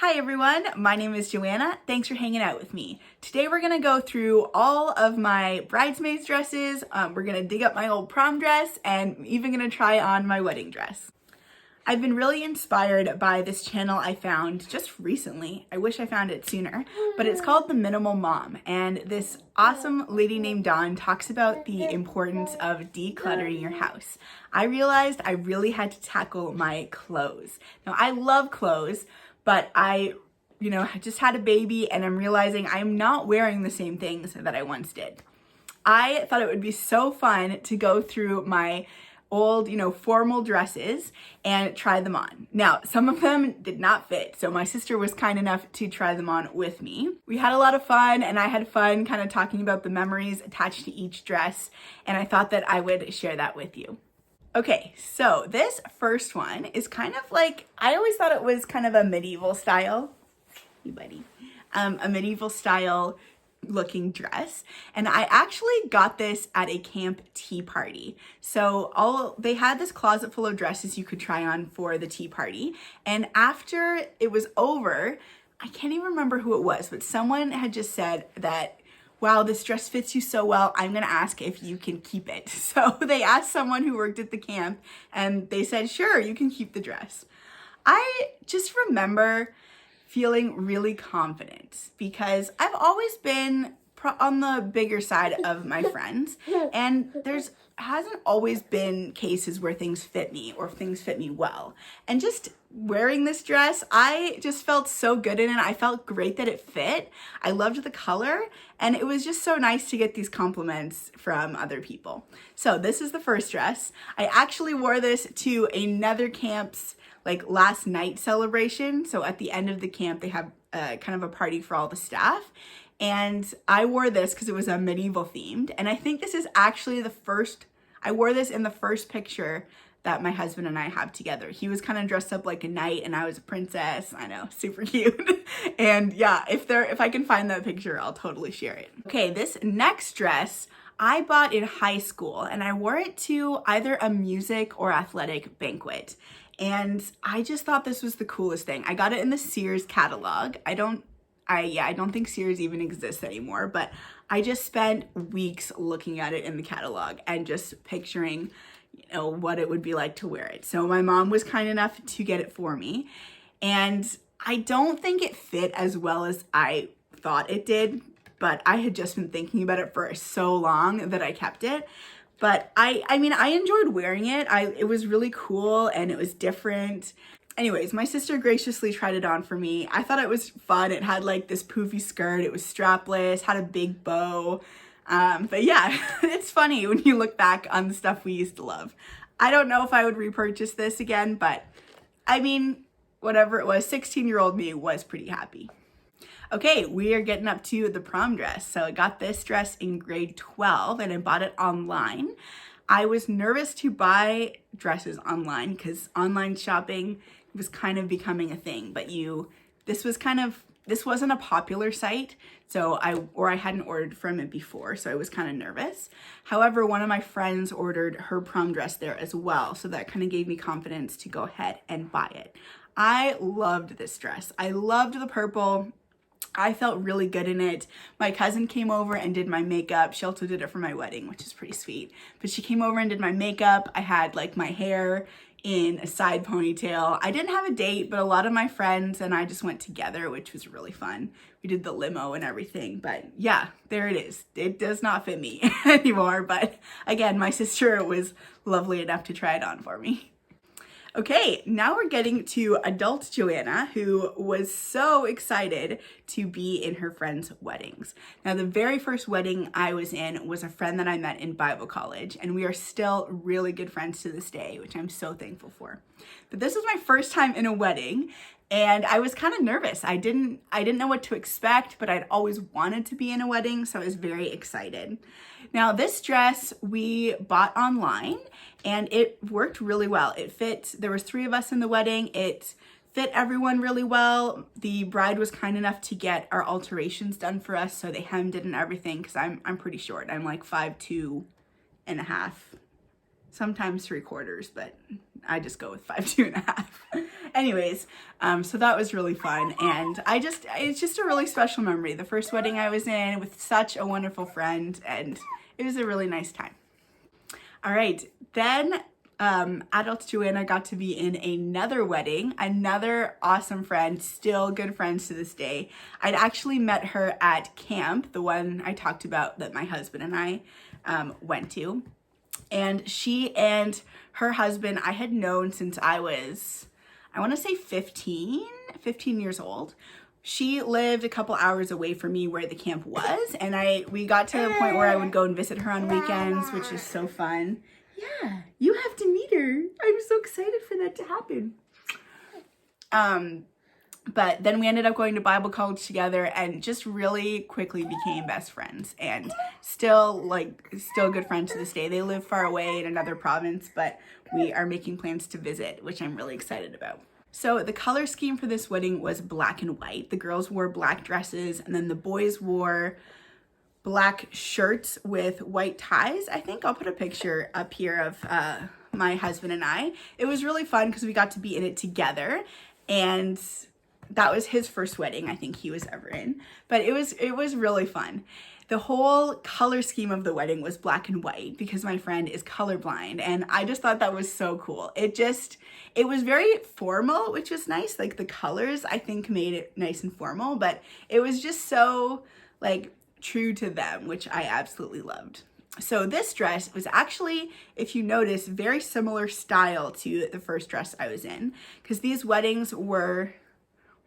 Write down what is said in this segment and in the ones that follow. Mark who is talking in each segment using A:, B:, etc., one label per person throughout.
A: Hi everyone, my name is Joanna. Thanks for hanging out with me. Today we're gonna go through all of my bridesmaids dresses. We're gonna dig up my old prom dress and even gonna try on my wedding dress. I've been really inspired by this channel I found just recently. I wish I found it sooner, but it's called The Minimal Mom. And this awesome lady named Dawn talks about the importance of decluttering your house. I realized I really had to tackle my clothes. Now I love clothes, but I just had a baby and I'm realizing I'm not wearing the same things that I once did. I thought it would be so fun to go through my old, formal dresses and try them on. Now, some of them did not fit, so my sister was kind enough to try them on with me. We had a lot of fun, and I had fun kind of talking about the memories attached to each dress, and I thought that I would share that with you. Okay, so this first one is kind of like, I always thought it was kind of a medieval style, a medieval style looking dress, and I actually got this at a camp tea party. So they had this closet full of dresses you could try on for the tea party, and after it was over, I can't even remember who it was, but someone had just said that, wow, this dress fits you so well, I'm gonna ask if you can keep it. So they asked someone who worked at the camp and they said, sure, you can keep the dress. I just remember feeling really confident because I've always been on the bigger side of my friends, and hasn't always been cases where things fit me or things fit me well. And just wearing this dress, I just felt so good in it. I felt great that it fit. I loved the color, and it was just so nice to get these compliments from other people. So this is the first dress. I actually wore this to another camp's last night celebration. So at the end of the camp, they have kind of a party for all the staff. And I wore this because it was a medieval themed. And I think this is actually I wore this in the first picture that my husband and I have together. He was kind of dressed up like a knight and I was a princess. I know, super cute. And yeah, if I can find that picture, I'll totally share it. Okay, this next dress I bought in high school and I wore it to either a music or athletic banquet. And I just thought this was the coolest thing. I got it in the Sears catalog. I don't think Sears even exists anymore, but I just spent weeks looking at it in the catalog and just picturing, what it would be like to wear it. So my mom was kind enough to get it for me, and I don't think it fit as well as I thought it did, but I had just been thinking about it for so long that I kept it. But I enjoyed wearing it. It was really cool and it was different. Anyways, my sister graciously tried it on for me. I thought it was fun. It had this poofy skirt. It was strapless, had a big bow. But yeah, it's funny when you look back on the stuff we used to love. I don't know if I would repurchase this again, but whatever it was, 16-year-old me was pretty happy. Okay, we are getting up to the prom dress. So I got this dress in grade 12 and I bought it online. I was nervous to buy dresses online because online shopping was kind of becoming a thing, but this wasn't a popular site, so I hadn't ordered from it before, so I was kind of nervous. However, one of my friends ordered her prom dress there as well, so that kind of gave me confidence to go ahead and buy it. I loved this dress. I loved the purple. I felt really good in it. My cousin came over and did my makeup. She also did it for my wedding, which is pretty sweet. But she came over and did my makeup. I had my hair in a side ponytail. I didn't have a date, but a lot of my friends and I just went together, which was really fun. We did the limo and everything, but yeah, there it is. It does not fit me anymore, but again, my sister was lovely enough to try it on for me. Okay, now we're getting to adult Joanna, who was so excited to be in her friends' weddings. Now, the very first wedding I was in was a friend that I met in Bible college, and we are still really good friends to this day, which I'm so thankful for. But this was my first time in a wedding, and I was kind of nervous. I didn't know what to expect, but I'd always wanted to be in a wedding, so I was very excited. Now, this dress we bought online, and it worked really well. There was 3 of us in the wedding. It fit everyone really well. The bride was kind enough to get our alterations done for us, so they hemmed it and everything, because I'm pretty short. I'm 5'2.5". sometimes 3/4, but I just go with 5 2.5. Anyways, so that was really fun, and it's just a really special memory. The first wedding I was in with such a wonderful friend, and it was a really nice time. All right, then adult Joanna got to be in another wedding, another awesome friend, still good friends to this day. I'd actually met her at camp, the one I talked about that my husband and I went to. And she and her husband I had known since I was, I want to say 15 years old. She lived a couple hours away from me where the camp was, and we got to the point where I would go and visit her on weekends, which is so fun. Yeah, you have to meet her. I'm so excited for that to happen. But then we ended up going to Bible college together and just really quickly became best friends, and still good friends to this day. They live far away in another province, but we are making plans to visit, which I'm really excited about. So the color scheme for this wedding was black and white. The girls wore black dresses, and then the boys wore black shirts with white ties. I think I'll put a picture up here of my husband and I. It was really fun because we got to be in it together, and that was his first wedding I think he was ever in, but it was really fun. The whole color scheme of the wedding was black and white because my friend is colorblind, and I just thought that was so cool. It was very formal, which was nice. Like the colors I think made it nice and formal, but it was just so like true to them, which I absolutely loved. So this dress was actually, if you notice, very similar style to the first dress I was in, because these weddings were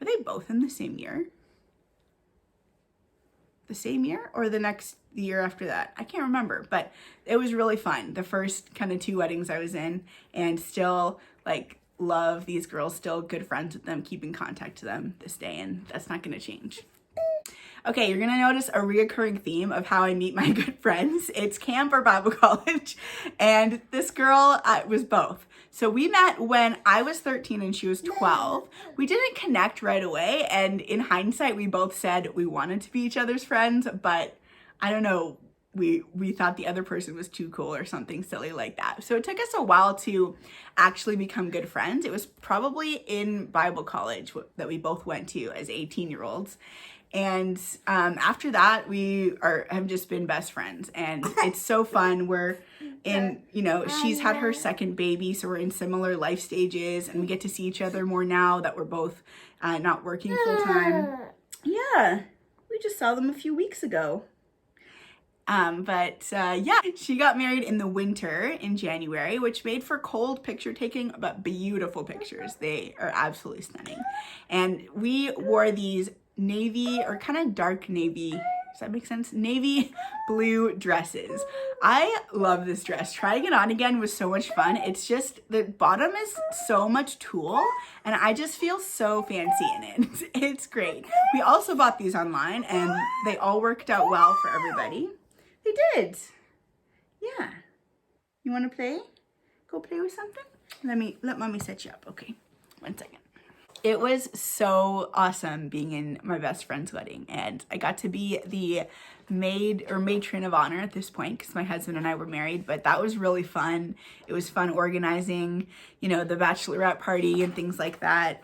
A: they both in the same year? The same year or the year after that? I can't remember, but it was really fun. The first kind of 2 weddings I was in, and still like love these girls, still good friends with them, keep in contact to them this day, and that's not going to change. Okay, you're gonna notice a reoccurring theme of how I meet my good friends. It's camp or Bible college, and this girl was both. So we met when I was 13 and she was 12. We didn't connect right away, and in hindsight, we both said we wanted to be each other's friends, but I don't know, we thought the other person was too cool or something silly like that. So it took us a while to actually become good friends. It was probably in Bible college that we both went to as 18-year-olds. And after that, we have just been best friends, and it's so fun. We're in, she's had her second baby, so we're in similar life stages, and we get to see each other more now that we're both not working full time. Yeah, we just saw them a few weeks ago. Yeah, she got married in the winter in January, which made for cold picture taking, but beautiful pictures. They are absolutely stunning. And we wore these navy or kind of dark navy, does that make sense? Navy blue dresses. I love this dress. Trying it on again was so much fun. It's just, the bottom is so much tulle, and I just feel so fancy in it. It's great. We also bought these online, and they all worked out well for everybody. They did. Yeah. You want to play? Go play with something? Let mommy set you up. Okay. 1 second. It was so awesome being in my best friend's wedding, and I got to be the maid or matron of honor at this point because my husband and I were married, but that was really fun. It was fun organizing, the bachelorette party and things like that.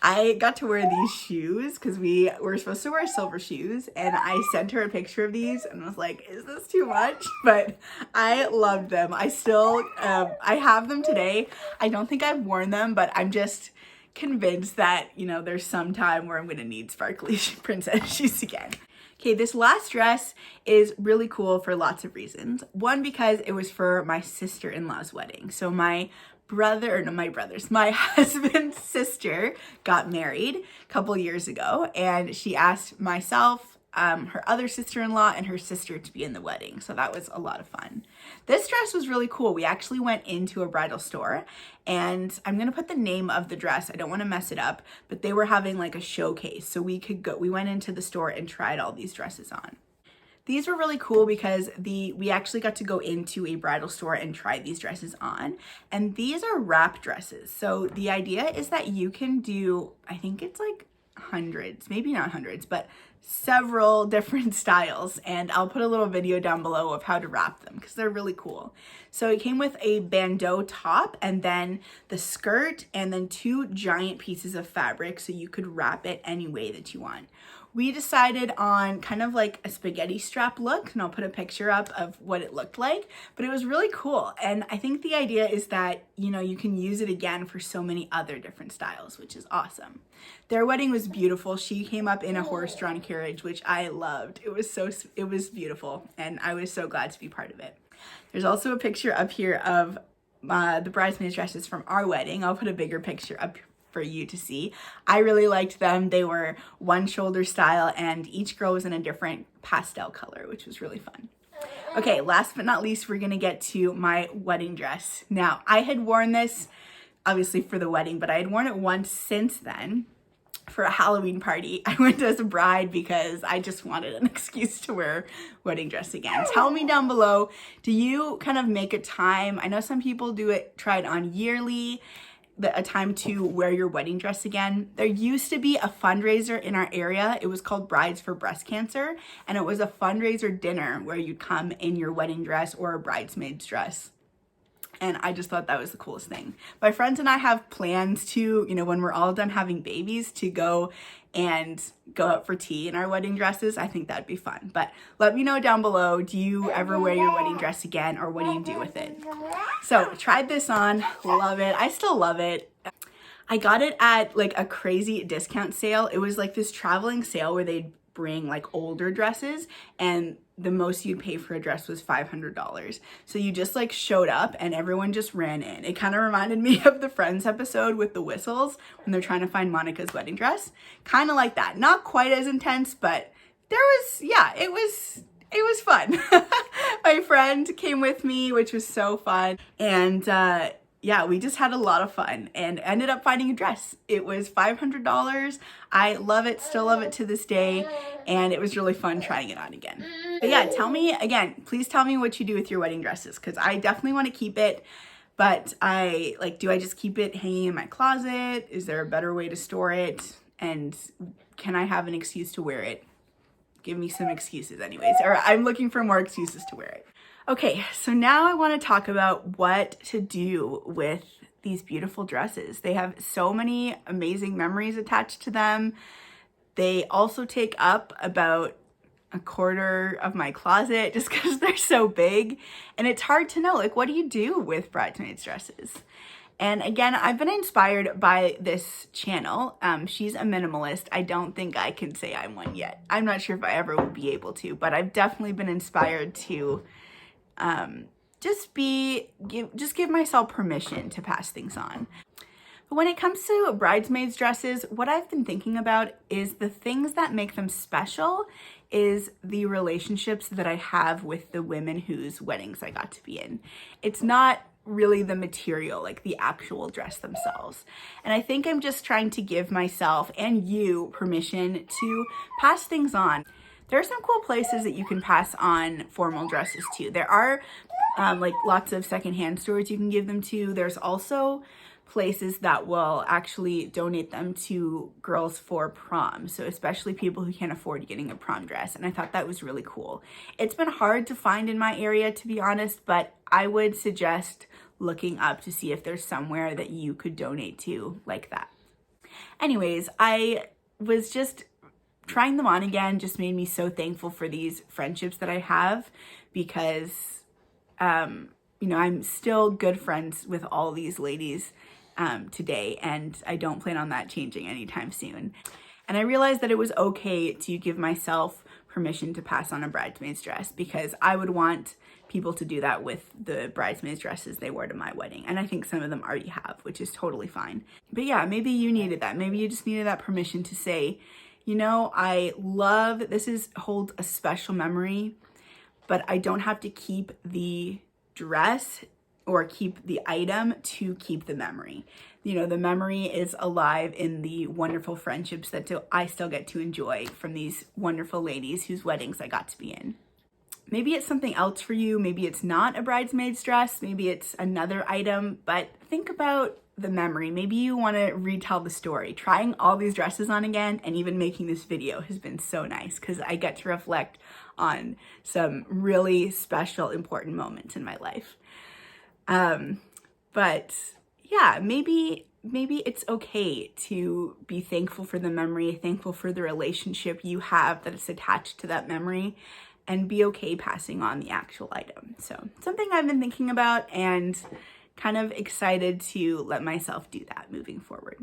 A: I got to wear these shoes because we were supposed to wear silver shoes, and I sent her a picture of these and was like, is this too much? But I loved them. I still, I have them today. I don't think I've worn them, but I'm just convinced that, there's some time where I'm going to need sparkly princess shoes again. Okay, this last dress is really cool for lots of reasons. One, because it was for my sister-in-law's wedding. So my husband's sister got married a couple years ago, and she asked myself, her other sister-in-law, and her sister to be in the wedding. So that was a lot of fun. This dress was really cool. We actually went into a bridal store, and I'm going to put the name of the dress. I don't want to mess it up, but they were having like a showcase. So we went into the store and tried all these dresses on. These were really cool because we actually got to go into a bridal store and try these dresses on. And these are wrap dresses. So the idea is that you can do, I think it's like hundreds, maybe not hundreds, but several different styles, and I'll put a little video down below of how to wrap them because they're really cool. So it came with a bandeau top and then the skirt and then 2 giant pieces of fabric so you could wrap it any way that you want. We decided on kind of like a spaghetti strap look, and I'll put a picture up of what it looked like, but it was really cool. And I think the idea is that, you know, you can use it again for so many other different styles, which is awesome. Their wedding was beautiful. She came up in a horse-drawn carriage, which I loved. It was beautiful, and I was so glad to be part of it. There's also a picture up here of the bridesmaids dresses from our wedding. I'll put a bigger picture up for you to see. I really liked them. They were one shoulder style and each girl was in a different pastel color, which was really fun. Okay, last but not least, we're gonna get to my wedding dress. Now, I had worn this obviously for the wedding, but I had worn it once since then for a Halloween party. I went as a bride because I just wanted an excuse to wear wedding dress again. Tell me down below, do you kind of make a time? I know some people do it, try it on yearly, a time to wear your wedding dress again. There used to be a fundraiser in our area. It was called Brides for Breast Cancer, and it was a fundraiser dinner where you'd come in your wedding dress or a bridesmaid's dress. And I just thought that was the coolest thing. My friends and I have plans to, you know, when we're all done having babies, to go out for tea in our wedding dresses. I think that'd be fun. But let me know down below, do you ever wear your wedding dress again, or what do you do with it? So tried this on, love it. I still love it. I got it at like a crazy discount sale. It was like this traveling sale where they'd bring like older dresses, and the most you'd pay for a dress was $500. So you just like showed up and everyone just ran in. It kind of reminded me of the Friends episode with the whistles when they're trying to find Monica's wedding dress. Kind of like that. Not quite as intense, but there was, yeah, it was fun. My friend came with me, which was so fun. And yeah, we just had a lot of fun and ended up finding a dress. It was $500. I love it, still love it to this day. And it was really fun trying it on again. But yeah, tell me again, please tell me what you do with your wedding dresses, because I definitely want to keep it. But do I just keep it hanging in my closet? Is there a better way to store it? And can I have an excuse to wear it? Give me some excuses anyways, or I'm looking for more excuses to wear it. Okay, so now I want to talk about what to do with these beautiful dresses. They have so many amazing memories attached to them. They also take up about a quarter of my closet just because they're so big, and it's hard to know, like, what do you do with bridesmaids dresses? And again, I've been inspired by this channel. She's a minimalist. I don't think I can say I'm one yet. I'm not sure if I ever will be able to, but I've definitely been inspired to just give myself permission to pass things on. But when it comes to bridesmaids dresses, what I've been thinking about is the things that make them special is the relationships that I have with the women whose weddings I got to be in. It's not really the material, like the actual dress themselves. And I think I'm just trying to give myself and you permission to pass things on. There are some cool places that you can pass on formal dresses to. There are like lots of secondhand stores you can give them to. There's also places that will actually donate them to girls for prom. So especially people who can't afford getting a prom dress. And I thought that was really cool. It's been hard to find in my area, to be honest, but I would suggest looking up to see if there's somewhere that you could donate to like that. Anyways, I was just trying them on again, just made me so thankful for these friendships that I have, because, you know, I'm still good friends with all these ladies today, and I don't plan on that changing anytime soon. And I realized that it was okay to give myself permission to pass on a bridesmaid's dress, because I would want people to do that with the bridesmaids dresses they wore to my wedding. And I think some of them already have, which is totally fine. But yeah, maybe you needed that. Maybe you just needed that permission to say, you know, I love, holds a special memory, but I don't have to keep the dress or keep the item to keep the memory. You know, the memory is alive in the wonderful friendships that I still get to enjoy from these wonderful ladies whose weddings I got to be in. Maybe it's something else for you. Maybe it's not a bridesmaid's dress. Maybe it's another item, but think about the memory. Maybe you want to retell the story. Trying all these dresses on again and even making this video has been so nice because I get to reflect on some really special, important moments in my life. But yeah, maybe it's okay to be thankful for the memory, thankful for the relationship you have that is attached to that memory, and be okay passing on the actual item. So something I've been thinking about and kind of excited to let myself do that moving forward.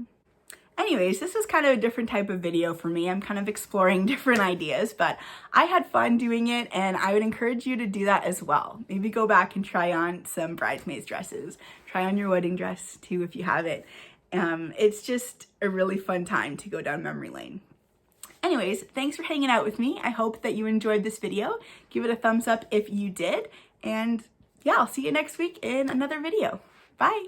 A: Anyways, this is kind of a different type of video for me. I'm kind of exploring different ideas, but I had fun doing it and I would encourage you to do that as well. Maybe go back and try on some bridesmaids dresses. Try on your wedding dress too if you have it. It's just a really fun time to go down memory lane. Anyways, thanks for hanging out with me. I hope that you enjoyed this video. Give it a thumbs up if you did. And yeah, I'll see you next week in another video. Bye.